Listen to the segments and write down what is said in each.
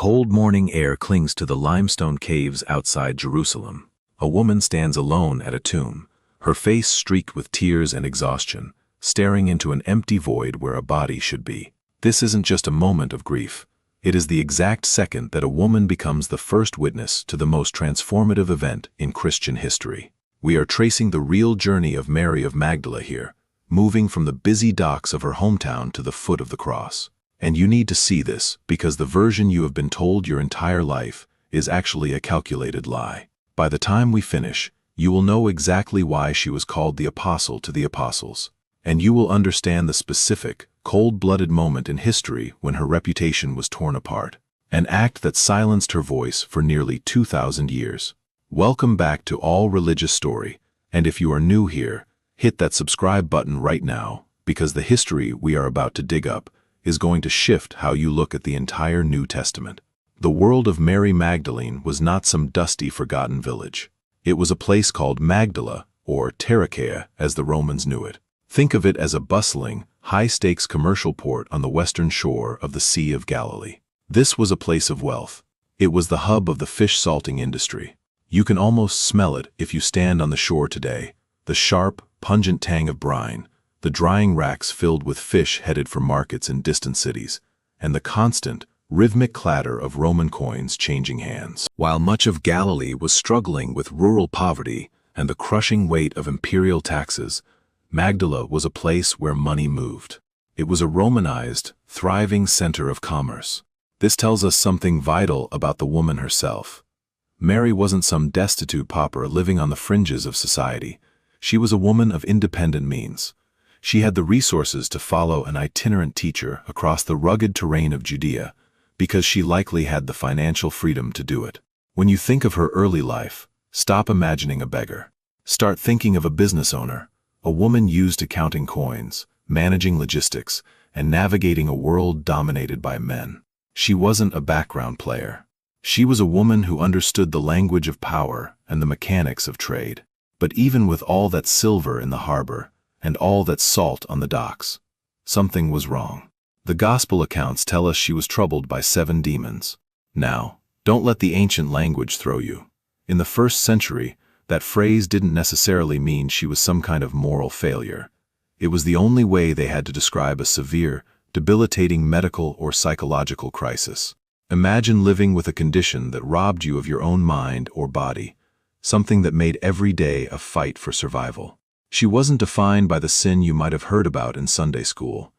cold morning air clings to the limestone caves outside Jerusalem. A woman stands alone at a tomb, her face streaked with tears and exhaustion, staring into an empty void where a body should be. This isn't just a moment of grief. It is the exact second that a woman becomes the first witness to the most transformative event in Christian history. We are tracing the real journey of Mary of Magdala here, moving from the busy docks of her hometown to the foot of the cross. And you need to see this, because the version you have been told your entire life is actually a calculated lie. By the time we finish, you will know exactly why she was called the apostle to the apostles, and you will understand the specific, cold-blooded moment in history when her reputation was torn apart, an act that silenced her voice for nearly 2,000 years. Welcome back to All Religious Story, and if you are new here, hit that subscribe button right now, because the history we are about to dig up is going to shift how you look at the entire New Testament. The world of Mary Magdalene was not some dusty, forgotten village. It was a place called Magdala, or Tarichaea as the Romans knew it. Think of it as a bustling, high-stakes commercial port on the western shore of the Sea of Galilee. This was a place of wealth. It was the hub of the fish salting industry. You can almost smell it if you stand on the shore today, the sharp, pungent tang of brine, the drying racks filled with fish headed for markets in distant cities, and the constant, rhythmic clatter of Roman coins changing hands. While much of Galilee was struggling with rural poverty and the crushing weight of imperial taxes, Magdala was a place where money moved. It was a Romanized, thriving center of commerce. This tells us something vital about the woman herself. Mary wasn't some destitute pauper living on the fringes of society. She was a woman of independent means. She had the resources to follow an itinerant teacher across the rugged terrain of Judea, because she likely had the financial freedom to do it. When you think of her early life, stop imagining a beggar. Start thinking of a business owner, a woman used to counting coins, managing logistics, and navigating a world dominated by men. She wasn't a background player. She was a woman who understood the language of power and the mechanics of trade. But even with all that silver in the harbor, and all that salt on the docks, something was wrong. The gospel accounts tell us she was troubled by 7 demons. Now, don't let the ancient language throw you. In the 1st century, that phrase didn't necessarily mean she was some kind of moral failure. It was the only way they had to describe a severe, debilitating medical or psychological crisis. Imagine living with a condition that robbed you of your own mind or body, something that made every day a fight for survival. She wasn't defined by the sin you might have heard about in Sunday school.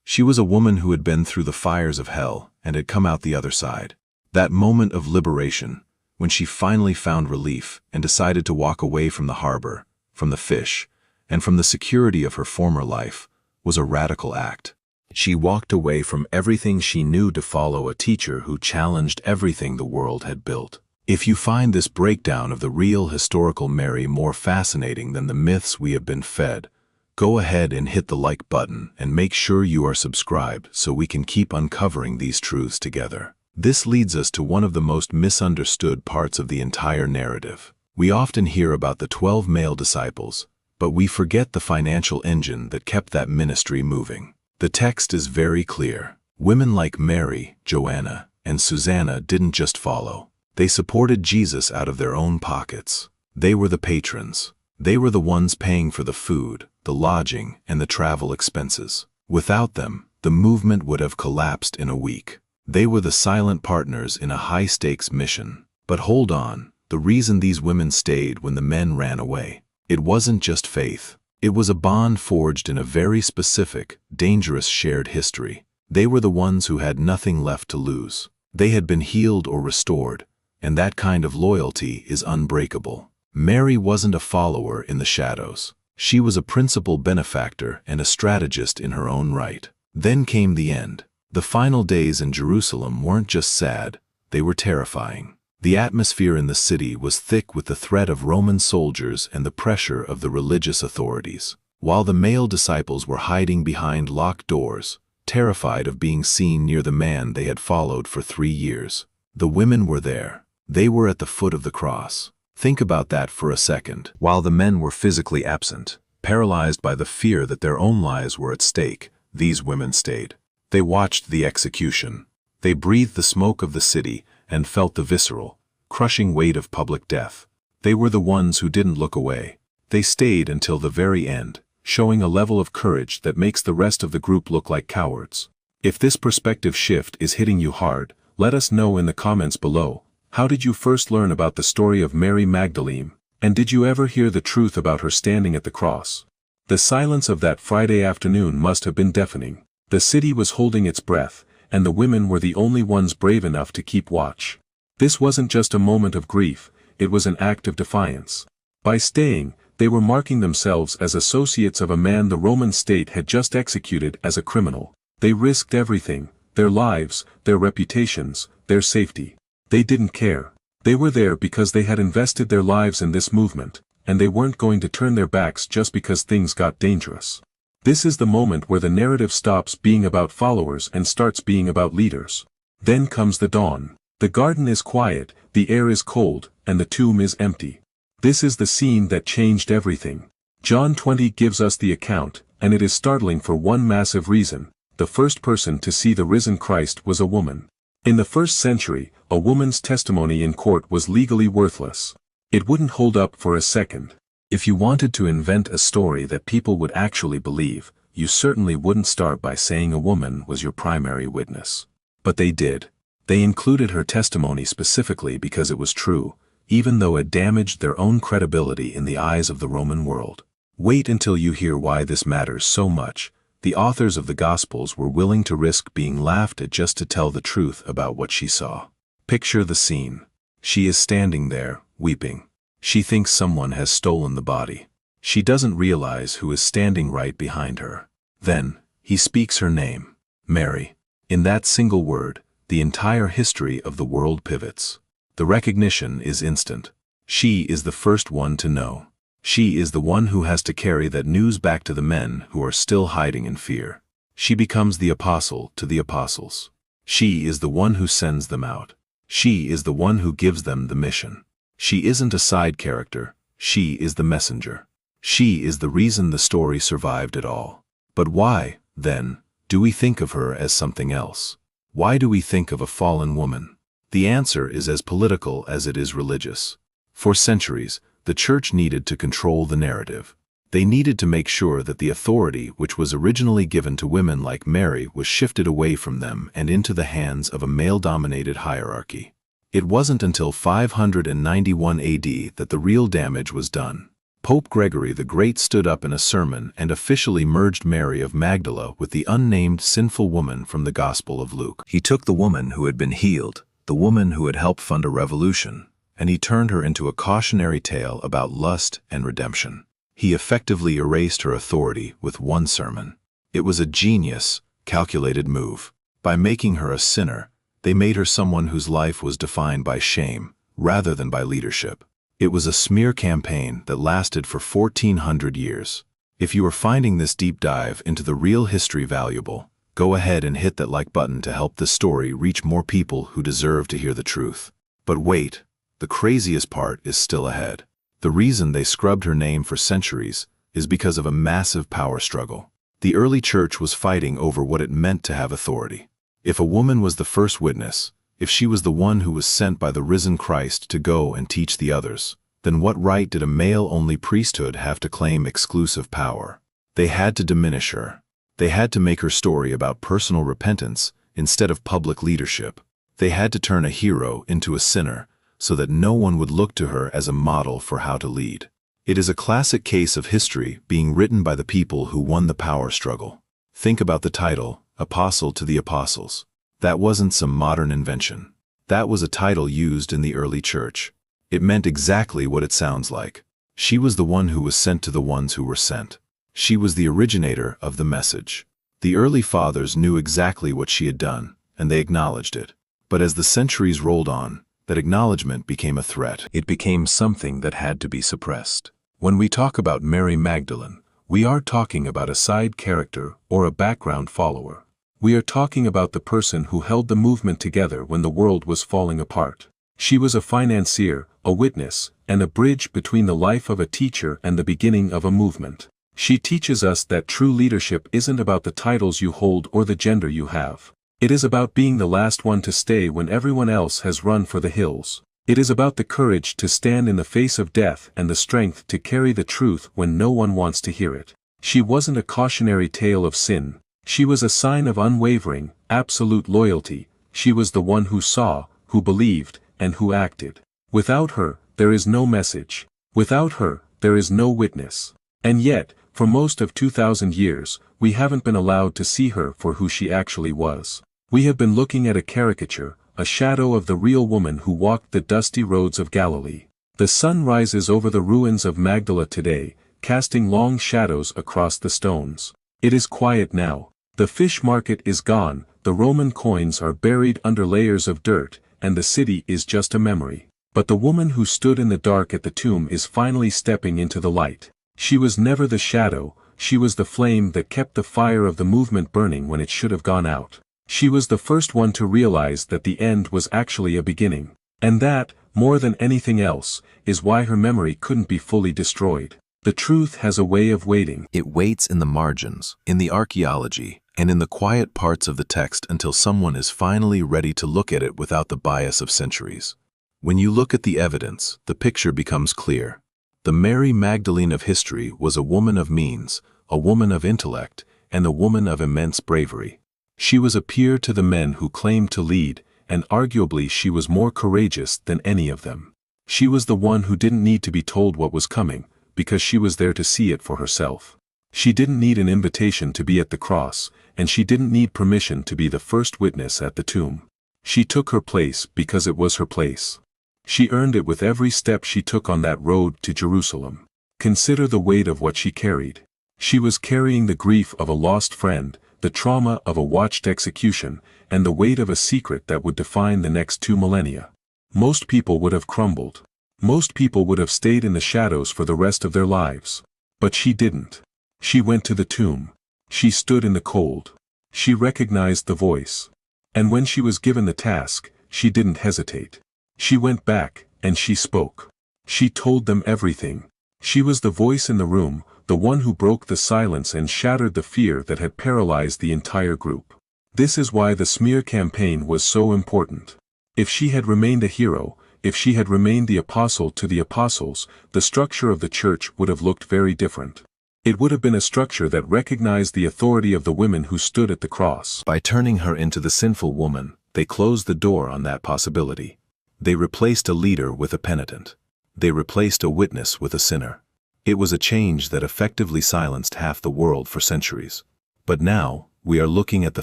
She was a woman who had been through the fires of hell and had come out the other side. That moment of liberation, when she finally found relief and decided to walk away from the harbor, from the fish, and from the security of her former life, was a radical act. She walked away from everything she knew to follow a teacher who challenged everything the world had built. If you find this breakdown of the real historical Mary more fascinating than the myths we have been fed, go ahead and hit the like button and make sure you are subscribed so we can keep uncovering these truths together. This leads us to one of the most misunderstood parts of the entire narrative. We often hear about the 12 male disciples, but we forget the financial engine that kept that ministry moving. The text is very clear. Women like Mary, Joanna, and Susanna didn't just follow. They supported Jesus out of their own pockets. They were the patrons. They were the ones paying for the food, the lodging, and the travel expenses. Without them, the movement would have collapsed in a week. They were the silent partners in a high-stakes mission. But hold on, the reason these women stayed when the men ran away, it wasn't just faith. It was a bond forged in a very specific, dangerous shared history. They were the ones who had nothing left to lose. They had been healed or restored, and that kind of loyalty is unbreakable. Mary wasn't a follower in the shadows. She was a principal benefactor and a strategist in her own right. Then came the end. The final days in Jerusalem weren't just sad, they were terrifying. The atmosphere in the city was thick with the threat of Roman soldiers and the pressure of the religious authorities. While the male disciples were hiding behind locked doors, terrified of being seen near the man they had followed for 3 years, the women were there. They were at the foot of the cross. Think about that for a second. While the men were physically absent, paralyzed by the fear that their own lives were at stake, these women stayed. They watched the execution. They breathed the smoke of the city and felt the visceral, crushing weight of public death. They were the ones who didn't look away. They stayed until the very end, showing a level of courage that makes the rest of the group look like cowards. If this perspective shift is hitting you hard, let us know in the comments below. How did you first learn about the story of Mary Magdalene, and did you ever hear the truth about her standing at the cross? The silence of that Friday afternoon must have been deafening. The city was holding its breath, and the women were the only ones brave enough to keep watch. This wasn't just a moment of grief, it was an act of defiance. By staying, they were marking themselves as associates of a man the Roman state had just executed as a criminal. They risked everything, their lives, their reputations, their safety. They didn't care. They were there because they had invested their lives in this movement, and they weren't going to turn their backs just because things got dangerous. This is the moment where the narrative stops being about followers and starts being about leaders. Then comes the dawn. The garden is quiet, the air is cold, and the tomb is empty. This is the scene that changed everything. John 20 gives us the account, and it is startling for one massive reason. The first person to see the risen Christ was a woman. In the first century, a woman's testimony in court was legally worthless. It wouldn't hold up for a second. If you wanted to invent a story that people would actually believe, you certainly wouldn't start by saying a woman was your primary witness. But they did. They included her testimony specifically because it was true, even though it damaged their own credibility in the eyes of the Roman world. Wait until you hear why this matters so much. The authors of the Gospels were willing to risk being laughed at just to tell the truth about what she saw. Picture the scene. She is standing there, weeping. She thinks someone has stolen the body. She doesn't realize who is standing right behind her. Then, he speaks her name, Mary. In that single word, the entire history of the world pivots. The recognition is instant. She is the first one to know. She is the one who has to carry that news back to the men who are still hiding in fear. She becomes the apostle to the apostles. She is the one who sends them out. She is the one who gives them the mission. She isn't a side character, she is the messenger. She is the reason the story survived at all. But why, then, do we think of her as something else? Why do we think of a fallen woman? The answer is as political as it is religious. For centuries, the church needed to control the narrative. They needed to make sure that the authority which was originally given to women like Mary was shifted away from them and into the hands of a male-dominated hierarchy. It wasn't until 591 AD that the real damage was done. Pope Gregory the Great stood up in a sermon and officially merged Mary of Magdala with the unnamed sinful woman from the Gospel of Luke. He took the woman who had been healed, the woman who had helped fund a revolution, and he turned her into a cautionary tale about lust and redemption. He effectively erased her authority with one sermon. It was a genius, calculated move. By making her a sinner, they made her someone whose life was defined by shame, rather than by leadership. It was a smear campaign that lasted for 1400 years. If you are finding this deep dive into the real history valuable, go ahead and hit that like button to help this story reach more people who deserve to hear the truth. But wait, the craziest part is still ahead. The reason they scrubbed her name for centuries is because of a massive power struggle. The early church was fighting over what it meant to have authority. If a woman was the first witness, if she was the one who was sent by the risen Christ to go and teach the others, then what right did a male-only priesthood have to claim exclusive power? They had to diminish her. They had to make her story about personal repentance instead of public leadership. They had to turn a hero into a sinner so that no one would look to her as a model for how to lead. It is a classic case of history being written by the people who won the power struggle. Think about the title, Apostle to the Apostles. That wasn't some modern invention. That was a title used in the early church. It meant exactly what it sounds like. She was the one who was sent to the ones who were sent. She was the originator of the message. The early fathers knew exactly what she had done, and they acknowledged it. But as the centuries rolled on, that acknowledgement became a threat. It became something that had to be suppressed. When we talk about Mary Magdalene, we are talking about a side character or a background follower. We are talking about the person who held the movement together when the world was falling apart. She was a financier, a witness, and a bridge between the life of a teacher and the beginning of a movement. She teaches us that true leadership isn't about the titles you hold or the gender you have. It is about being the last one to stay when everyone else has run for the hills. It is about the courage to stand in the face of death and the strength to carry the truth when no one wants to hear it. She wasn't a cautionary tale of sin. She was a sign of unwavering, absolute loyalty. She was the one who saw, who believed, and who acted. Without her, there is no message. Without her, there is no witness. And yet, for most of 2,000 years, we haven't been allowed to see her for who she actually was. We have been looking at a caricature, a shadow of the real woman who walked the dusty roads of Galilee. The sun rises over the ruins of Magdala today, casting long shadows across the stones. It is quiet now. The fish market is gone, the Roman coins are buried under layers of dirt, and the city is just a memory. But the woman who stood in the dark at the tomb is finally stepping into the light. She was never the shadow, she was the flame that kept the fire of the movement burning when it should have gone out. She was the first one to realize that the end was actually a beginning. And that, more than anything else, is why her memory couldn't be fully destroyed. The truth has a way of waiting. It waits in the margins, in the archaeology, and in the quiet parts of the text until someone is finally ready to look at it without the bias of centuries. When you look at the evidence, the picture becomes clear. The Mary Magdalene of history was a woman of means, a woman of intellect, and a woman of immense bravery. She was a peer to the men who claimed to lead, and arguably she was more courageous than any of them. She was the one who didn't need to be told what was coming, because she was there to see it for herself. She didn't need an invitation to be at the cross, and she didn't need permission to be the first witness at the tomb. She took her place because it was her place. She earned it with every step she took on that road to Jerusalem. Consider the weight of what she carried. She was carrying the grief of a lost friend, the trauma of a watched execution, and the weight of a secret that would define the next 2 millennia. Most people would have crumbled. Most people would have stayed in the shadows for the rest of their lives. But she didn't. She went to the tomb. She stood in the cold. She recognized the voice. And when she was given the task, she didn't hesitate. She went back, and she spoke. She told them everything. She was the voice in the room, the one who broke the silence and shattered the fear that had paralyzed the entire group. This is why the smear campaign was so important. If she had remained a hero, if she had remained the apostle to the apostles, the structure of the church would have looked very different. It would have been a structure that recognized the authority of the women who stood at the cross. By turning her into the sinful woman, they closed the door on that possibility. They replaced a leader with a penitent. They replaced a witness with a sinner. It was a change that effectively silenced half the world for centuries. But now, we are looking at the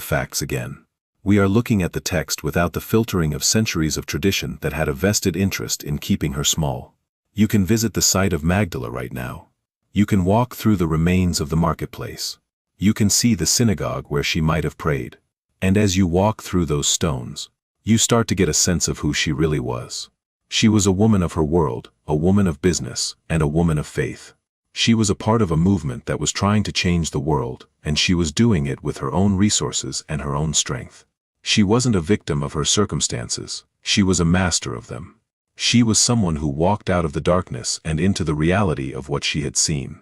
facts again. We are looking at the text without the filtering of centuries of tradition that had a vested interest in keeping her small. You can visit the site of Magdala right now. You can walk through the remains of the marketplace. You can see the synagogue where she might have prayed. And as you walk through those stones, you start to get a sense of who she really was. She was a woman of her world, a woman of business, and a woman of faith. She was a part of a movement that was trying to change the world, and she was doing it with her own resources and her own strength. She wasn't a victim of her circumstances, she was a master of them. She was someone who walked out of the darkness and into the reality of what she had seen.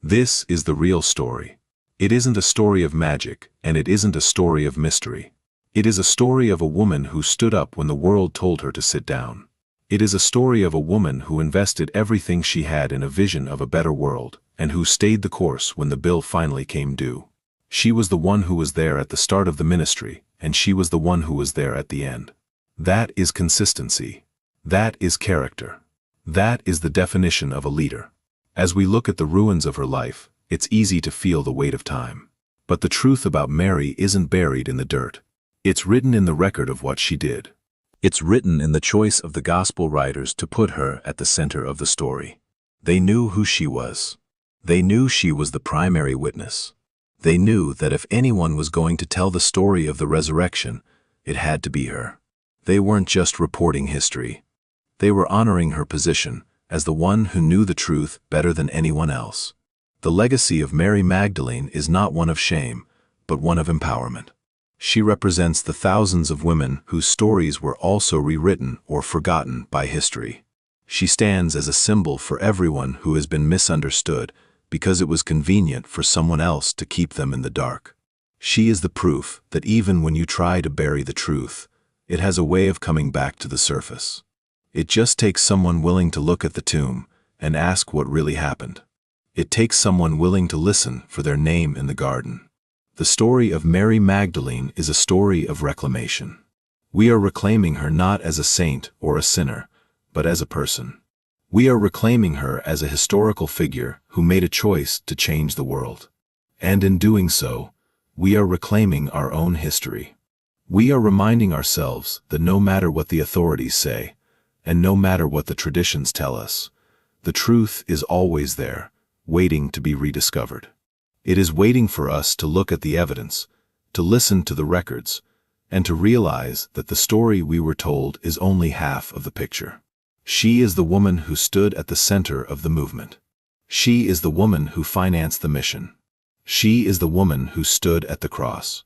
This is the real story. It isn't a story of magic, and it isn't a story of mystery. It is a story of a woman who stood up when the world told her to sit down. It is a story of a woman who invested everything she had in a vision of a better world, and who stayed the course when the bill finally came due. She was the one who was there at the start of the ministry, and she was the one who was there at the end. That is consistency. That is character. That is the definition of a leader. As we look at the ruins of her life, it's easy to feel the weight of time. But the truth about Mary isn't buried in the dirt. It's written in the record of what she did. It's written in the choice of the gospel writers to put her at the center of the story. They knew who she was. They knew she was the primary witness. They knew that if anyone was going to tell the story of the resurrection, it had to be her. They weren't just reporting history. They were honoring her position as the one who knew the truth better than anyone else. The legacy of Mary Magdalene is not one of shame, but one of empowerment. She represents the thousands of women whose stories were also rewritten or forgotten by history. She stands as a symbol for everyone who has been misunderstood because it was convenient for someone else to keep them in the dark. She is the proof that even when you try to bury the truth, it has a way of coming back to the surface. It just takes someone willing to look at the tomb and ask what really happened. It takes someone willing to listen for their name in the garden. The story of Mary Magdalene is a story of reclamation. We are reclaiming her not as a saint or a sinner, but as a person. We are reclaiming her as a historical figure who made a choice to change the world. And in doing so, we are reclaiming our own history. We are reminding ourselves that no matter what the authorities say, and no matter what the traditions tell us, the truth is always there, waiting to be rediscovered. It is waiting for us to look at the evidence, to listen to the records, and to realize that the story we were told is only half of the picture. She is the woman who stood at the center of the movement. She is the woman who financed the mission. She is the woman who stood at the cross.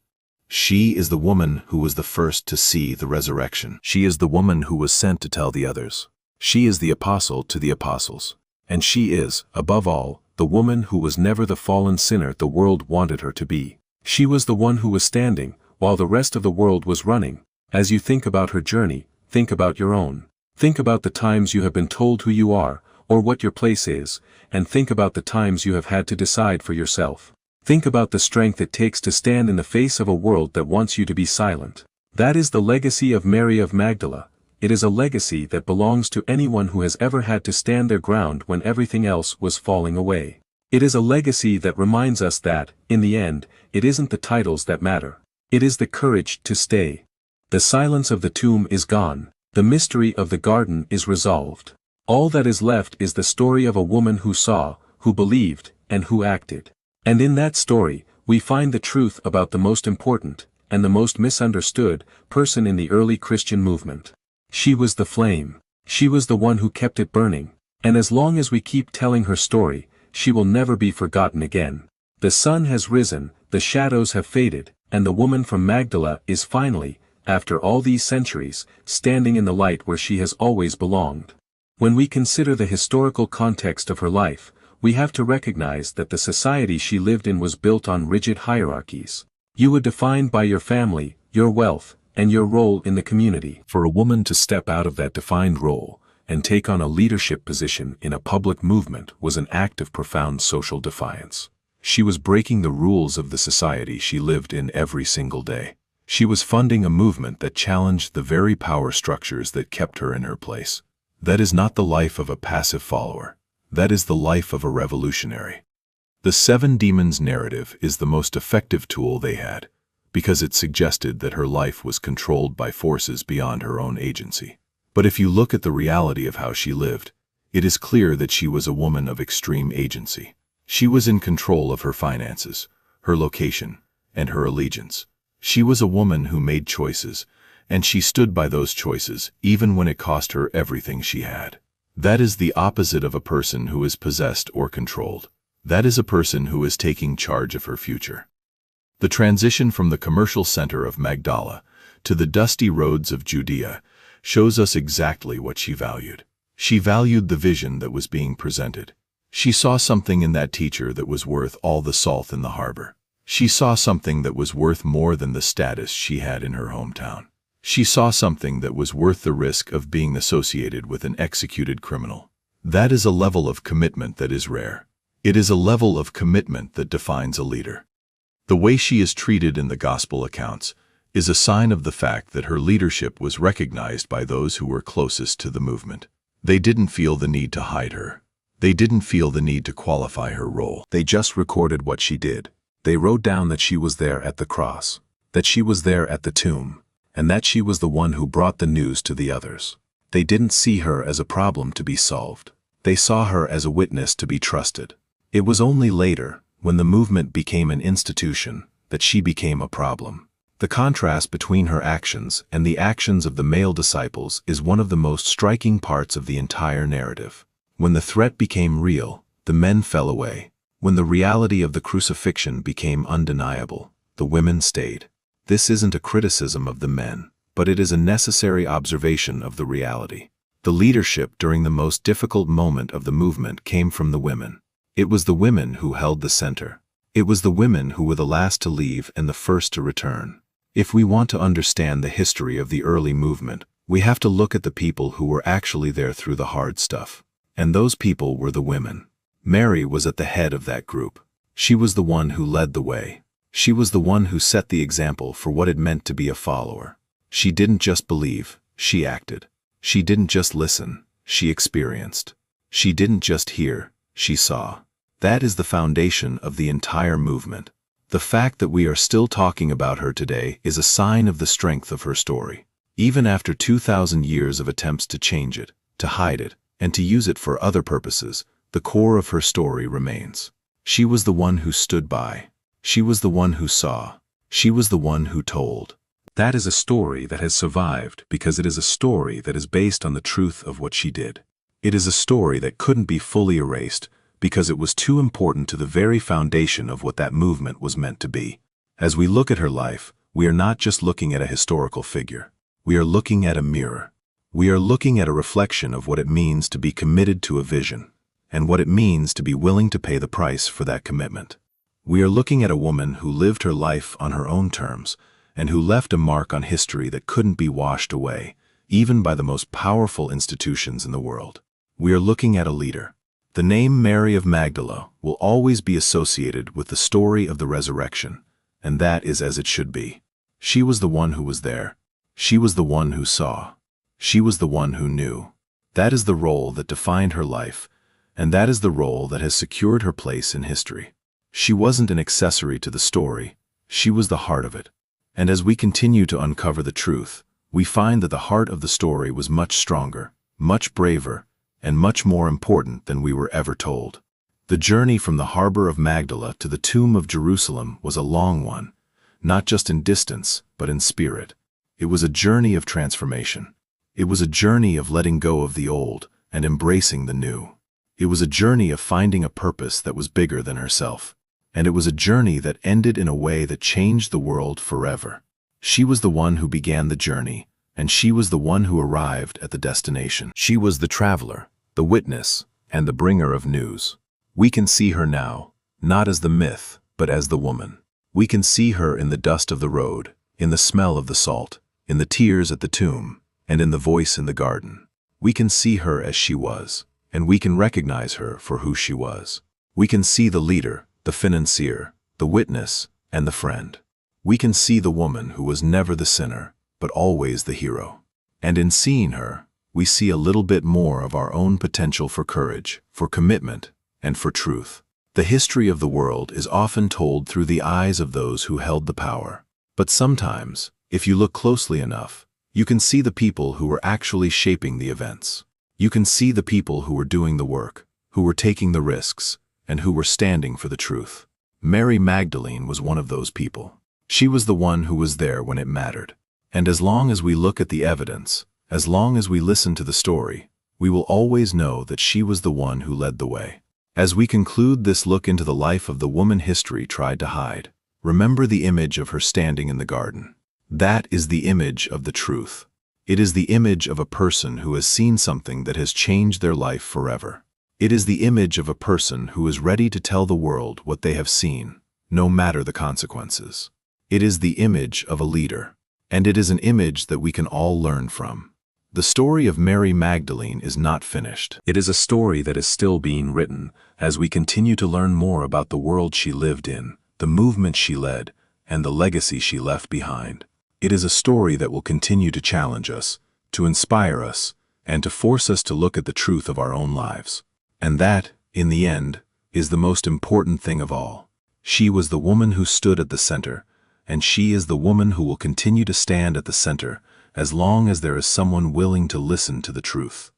She is the woman who was the first to see the resurrection. She is the woman who was sent to tell the others. She is the apostle to the apostles. And she is, above all, the woman who was never the fallen sinner the world wanted her to be. She was the one who was standing, while the rest of the world was running. As you think about her journey, think about your own. Think about the times you have been told who you are, or what your place is, and think about the times you have had to decide for yourself. Think about the strength it takes to stand in the face of a world that wants you to be silent. That is the legacy of Mary of Magdala. It is a legacy that belongs to anyone who has ever had to stand their ground when everything else was falling away. It is a legacy that reminds us that, in the end, it isn't the titles that matter. It is the courage to stay. The silence of the tomb is gone. The mystery of the garden is resolved. All that is left is the story of a woman who saw, who believed, and who acted. And in that story, we find the truth about the most important, and the most misunderstood, person in the early Christian movement. She was the flame. She was the one who kept it burning. And as long as we keep telling her story, she will never be forgotten again. The sun has risen, the shadows have faded, and the woman from Magdala is finally, after all these centuries, standing in the light where she has always belonged. When we consider the historical context of her life, we have to recognize that the society she lived in was built on rigid hierarchies. You were defined by your family, your wealth, and your role in the community. For a woman to step out of that defined role and take on a leadership position in a public movement was an act of profound social defiance. She was breaking the rules of the society she lived in every single day. She was funding a movement that challenged the very power structures that kept her in her place. That is not the life of a passive follower. That is the life of a revolutionary. The Seven Demons narrative is the most effective tool they had, because it suggested that her life was controlled by forces beyond her own agency. But if you look at the reality of how she lived, it is clear that she was a woman of extreme agency. She was in control of her finances, her location, and her allegiance. She was a woman who made choices, and she stood by those choices even when it cost her everything she had. That is the opposite of a person who is possessed or controlled. That is a person who is taking charge of her future. The transition from the commercial center of Magdala to the dusty roads of Judea shows us exactly what she valued. She valued the vision that was being presented. She saw something in that teacher that was worth all the salt in the harbor. She saw something that was worth more than the status she had in her hometown. She saw something that was worth the risk of being associated with an executed criminal. That is a level of commitment that is rare. It is a level of commitment that defines a leader. The way she is treated in the gospel accounts is a sign of the fact that her leadership was recognized by those who were closest to the movement. They didn't feel the need to hide her. They didn't feel the need to qualify her role. They just recorded what she did. They wrote down that she was there at the cross, that she was there at the tomb, and that she was the one who brought the news to the others. They didn't see her as a problem to be solved. They saw her as a witness to be trusted. It was only later, when the movement became an institution, that she became a problem. The contrast between her actions and the actions of the male disciples is one of the most striking parts of the entire narrative. When the threat became real, the men fell away. When the reality of the crucifixion became undeniable, the women stayed. This isn't a criticism of the men, but it is a necessary observation of the reality. The leadership during the most difficult moment of the movement came from the women. It was the women who held the center. It was the women who were the last to leave and the first to return. If we want to understand the history of the early movement, we have to look at the people who were actually there through the hard stuff. And those people were the women. Mary was at the head of that group. She was the one who led the way. She was the one who set the example for what it meant to be a follower. She didn't just believe, she acted. She didn't just listen, she experienced. She didn't just hear, she saw. That is the foundation of the entire movement. The fact that we are still talking about her today is a sign of the strength of her story. Even after 2,000 years of attempts to change it, to hide it, and to use it for other purposes, the core of her story remains. She was the one who stood by. She was the one who saw. She was the one who told. That is a story that has survived because it is a story that is based on the truth of what she did. It is a story that couldn't be fully erased because it was too important to the very foundation of what that movement was meant to be. As we look at her life, we are not just looking at a historical figure. We are looking at a mirror. We are looking at a reflection of what it means to be committed to a vision, and what it means to be willing to pay the price for that commitment. We are looking at a woman who lived her life on her own terms, and who left a mark on history that couldn't be washed away, even by the most powerful institutions in the world. We are looking at a leader. The name Mary of Magdala will always be associated with the story of the resurrection, and that is as it should be. She was the one who was there. She was the one who saw. She was the one who knew. That is the role that defined her life, and that is the role that has secured her place in history. She wasn't an accessory to the story, she was the heart of it. And as we continue to uncover the truth, we find that the heart of the story was much stronger, much braver, and much more important than we were ever told. The journey from the harbor of Magdala to the tomb of Jerusalem was a long one, not just in distance, but in spirit. It was a journey of transformation. It was a journey of letting go of the old and embracing the new. It was a journey of finding a purpose that was bigger than herself. And it was a journey that ended in a way that changed the world forever. She was the one who began the journey, and she was the one who arrived at the destination. She was the traveler, the witness, and the bringer of news. We can see her now, not as the myth, but as the woman. We can see her in the dust of the road, in the smell of the salt, in the tears at the tomb, and in the voice in the garden. We can see her as she was, and we can recognize her for who she was. We can see the leader, the financier, the witness, and the friend. We can see the woman who was never the sinner, but always the hero. And in seeing her, we see a little bit more of our own potential for courage, for commitment, and for truth. The history of the world is often told through the eyes of those who held the power. But sometimes, if you look closely enough, you can see the people who were actually shaping the events. You can see the people who were doing the work, who were taking the risks, and who were standing for the truth. Mary Magdalene was one of those people. She was the one who was there when it mattered. And as long as we look at the evidence, as long as we listen to the story, we will always know that she was the one who led the way. As we conclude this look into the life of the woman history tried to hide, remember the image of her standing in the garden. That is the image of the truth. It is the image of a person who has seen something that has changed their life forever. It is the image of a person who is ready to tell the world what they have seen, no matter the consequences. It is the image of a leader, and it is an image that we can all learn from. The story of Mary Magdalene is not finished. It is a story that is still being written as we continue to learn more about the world she lived in, the movement she led, and the legacy she left behind. It is a story that will continue to challenge us, to inspire us, and to force us to look at the truth of our own lives. And that, in the end, is the most important thing of all. She was the woman who stood at the center, and she is the woman who will continue to stand at the center as long as there is someone willing to listen to the truth.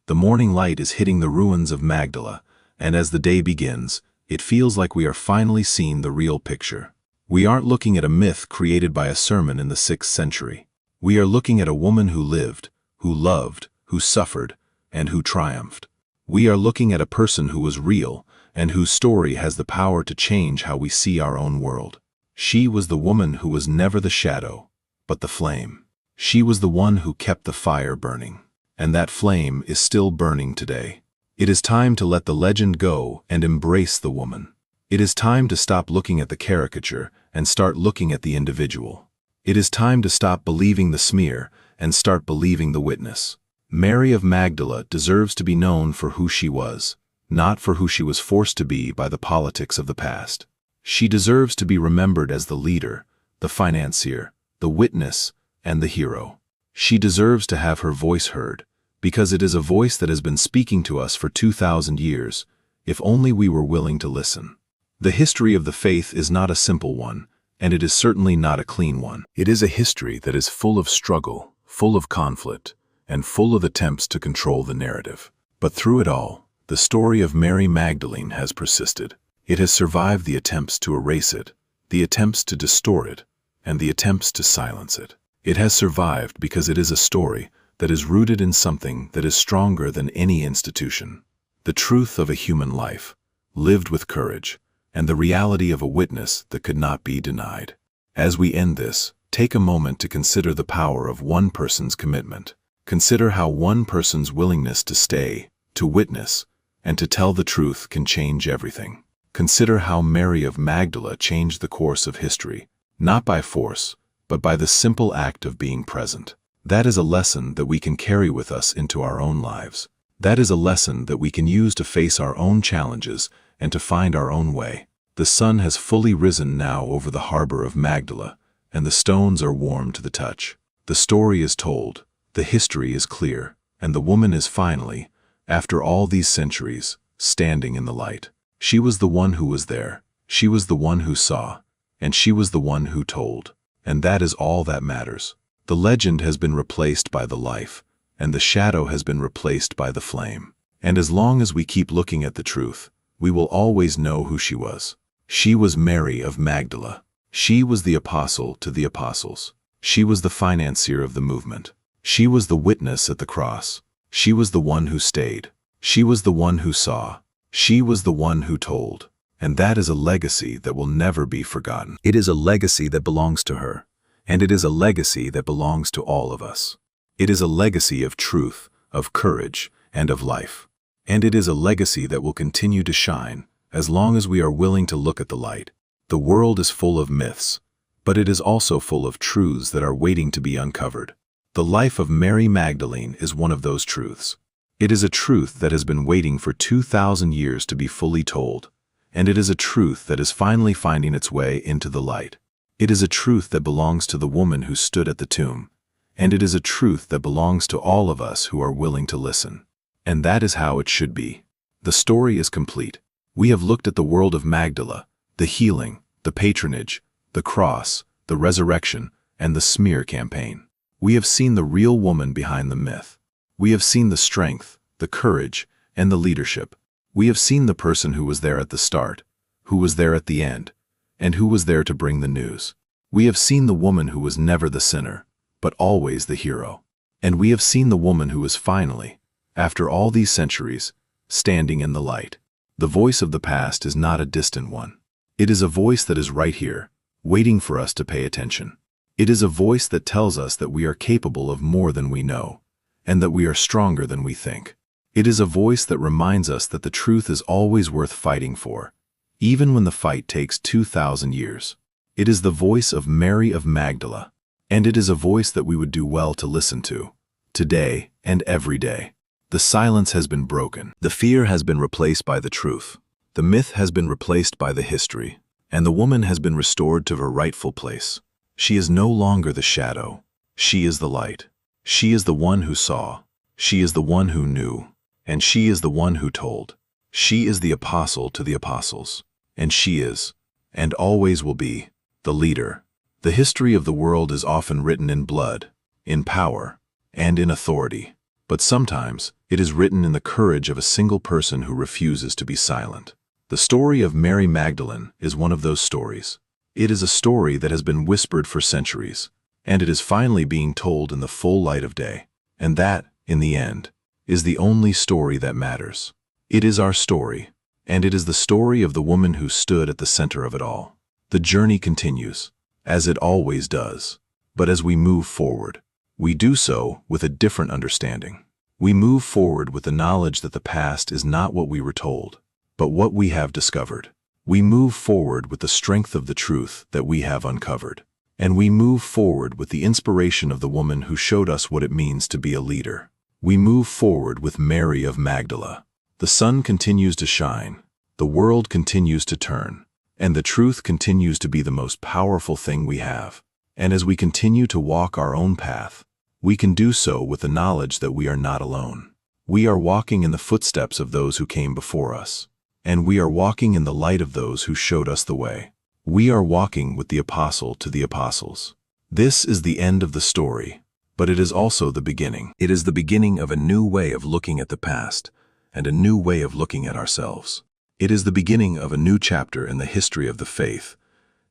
The morning light is hitting the ruins of Magdala, and as the day begins, it feels like we are finally seeing the real picture. We aren't looking at a myth created by a sermon in the 6th century. We are looking at a woman who lived, who loved, who suffered, and who triumphed. We are looking at a person who was real, and whose story has the power to change how we see our own world. She was the woman who was never the shadow, but the flame. She was the one who kept the fire burning, and that flame is still burning today. It is time to let the legend go and embrace the woman. It is time to stop looking at the caricature and start looking at the individual. It is time to stop believing the smear and start believing the witness. Mary of Magdala deserves to be known for who she was, not for who she was forced to be by the politics of the past. She deserves to be remembered as the leader, the financier, the witness, and the hero. She deserves to have her voice heard, because it is a voice that has been speaking to us for 2,000 years, if only we were willing to listen. The history of the faith is not a simple one, and it is certainly not a clean one. It is a history that is full of struggle, full of conflict, and full of attempts to control the narrative. But through it all, the story of Mary Magdalene has persisted. It has survived the attempts to erase it, the attempts to distort it, and the attempts to silence it. It has survived because it is a story that is rooted in something that is stronger than any institution. The truth of a human life, lived with courage, and the reality of a witness that could not be denied. As we end this, take a moment to consider the power of one person's commitment. Consider how one person's willingness to stay, to witness, and to tell the truth can change everything. Consider how Mary of Magdala changed the course of history, not by force, but by the simple act of being present. That is a lesson that we can carry with us into our own lives. That is a lesson that we can use to face our own challenges and to find our own way. The sun has fully risen now over the harbor of Magdala, and the stones are warm to the touch. The story is told, the history is clear, and the woman is finally, after all these centuries, standing in the light. She was the one who was there, she was the one who saw, and she was the one who told. And that is all that matters. The legend has been replaced by the life, and the shadow has been replaced by the flame. And as long as we keep looking at the truth, we will always know who she was. She was Mary of Magdala. She was the apostle to the apostles. She was the financier of the movement. She was the witness at the cross. She was the one who stayed. She was the one who saw. She was the one who told. And that is a legacy that will never be forgotten. It is a legacy that belongs to her, and it is a legacy that belongs to all of us. It is a legacy of truth, of courage, and of life. And it is a legacy that will continue to shine as long as we are willing to look at the light. The world is full of myths, but it is also full of truths that are waiting to be uncovered. The life of Mary Magdalene is one of those truths. It is a truth that has been waiting for 2,000 years to be fully told, and it is a truth that is finally finding its way into the light. It is a truth that belongs to the woman who stood at the tomb, and it is a truth that belongs to all of us who are willing to listen. And that is how it should be. The story is complete. We have looked at the world of Magdala, the healing, the patronage, the cross, the resurrection, and the smear campaign. We have seen the real woman behind the myth. We have seen the strength, the courage, and the leadership. We have seen the person who was there at the start, who was there at the end, and who was there to bring the news. We have seen the woman who was never the sinner, but always the hero. And we have seen the woman who was finally, after all these centuries, standing in the light. The voice of the past is not a distant one. It is a voice that is right here, waiting for us to pay attention. It is a voice that tells us that we are capable of more than we know, and that we are stronger than we think. It is a voice that reminds us that the truth is always worth fighting for, even when the fight takes 2,000 years. It is the voice of Mary of Magdala, and it is a voice that we would do well to listen to, today and every day. The silence has been broken. The fear has been replaced by the truth. The myth has been replaced by the history, and the woman has been restored to her rightful place. She is no longer the shadow. She is the light. She is the one who saw. She is the one who knew. And she is the one who told. She is the apostle to the apostles. And she is, and always will be, the leader. The history of the world is often written in blood, in power, and in authority. But sometimes it is written in the courage of a single person who refuses to be silent. The story of Mary Magdalene is one of those stories. It is a story that has been whispered for centuries, and it is finally being told in the full light of day. And that, in the end, is the only story that matters. It is our story, and it is the story of the woman who stood at the center of it all. The journey continues, as it always does. But as we move forward, we do so with a different understanding. We move forward with the knowledge that the past is not what we were told, but what we have discovered. We move forward with the strength of the truth that we have uncovered. And we move forward with the inspiration of the woman who showed us what it means to be a leader. We move forward with Mary of Magdala. The sun continues to shine, the world continues to turn, and the truth continues to be the most powerful thing we have. And as we continue to walk our own path, we can do so with the knowledge that we are not alone. We are walking in the footsteps of those who came before us, and we are walking in the light of those who showed us the way. We are walking with the apostle to the apostles. This is the end of the story, but it is also the beginning. It is the beginning of a new way of looking at the past, and a new way of looking at ourselves. It is the beginning of a new chapter in the history of the faith,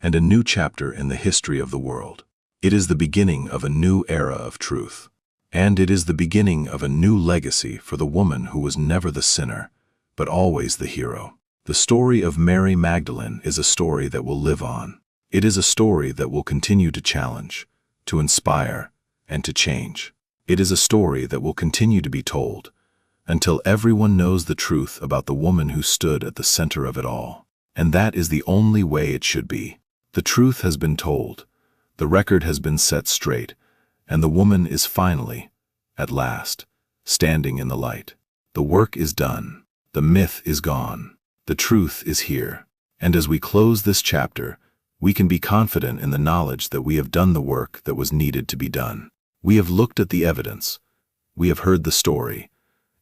and a new chapter in the history of the world. It is the beginning of a new era of truth, and it is the beginning of a new legacy for the woman who was never the sinner, but always the hero. The story of Mary Magdalene is a story that will live on. It is a story that will continue to challenge, to inspire, and to change. It is a story that will continue to be told until everyone knows the truth about the woman who stood at the center of it all. And that is the only way it should be. The truth has been told, the record has been set straight, and the woman is finally, at last, standing in the light. The work is done. The myth is gone. The truth is here. And as we close this chapter, we can be confident in the knowledge that we have done the work that was needed to be done. We have looked at the evidence, we have heard the story,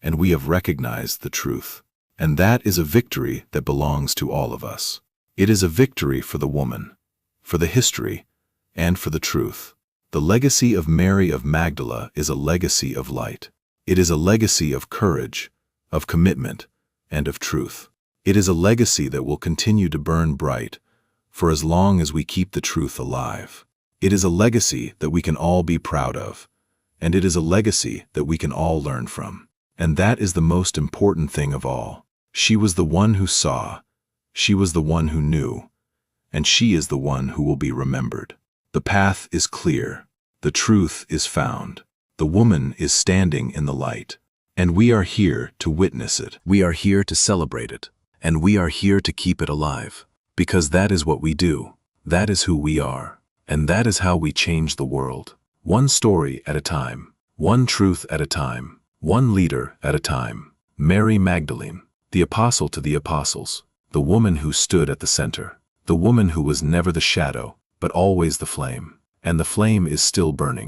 and we have recognized the truth. And that is a victory that belongs to all of us. It is a victory for the woman, for the history, and for the truth. The legacy of Mary of Magdala is a legacy of light. It is a legacy of courage, of commitment, and of truth. It is a legacy that will continue to burn bright for as long as we keep the truth alive. It is a legacy that we can all be proud of, and it is a legacy that we can all learn from. And that is the most important thing of all. She was the one who saw, she was the one who knew, and she is the one who will be remembered. The path is clear, the truth is found, the woman is standing in the light, and we are here to witness it. We are here to celebrate it. And we are here to keep it alive, because that is what we do, that is who we are, and that is how we change the world. One story at a time, one truth at a time, one leader at a time. Mary Magdalene, the apostle to the apostles, the woman who stood at the center, the woman who was never the shadow, but always the flame, and the flame is still burning.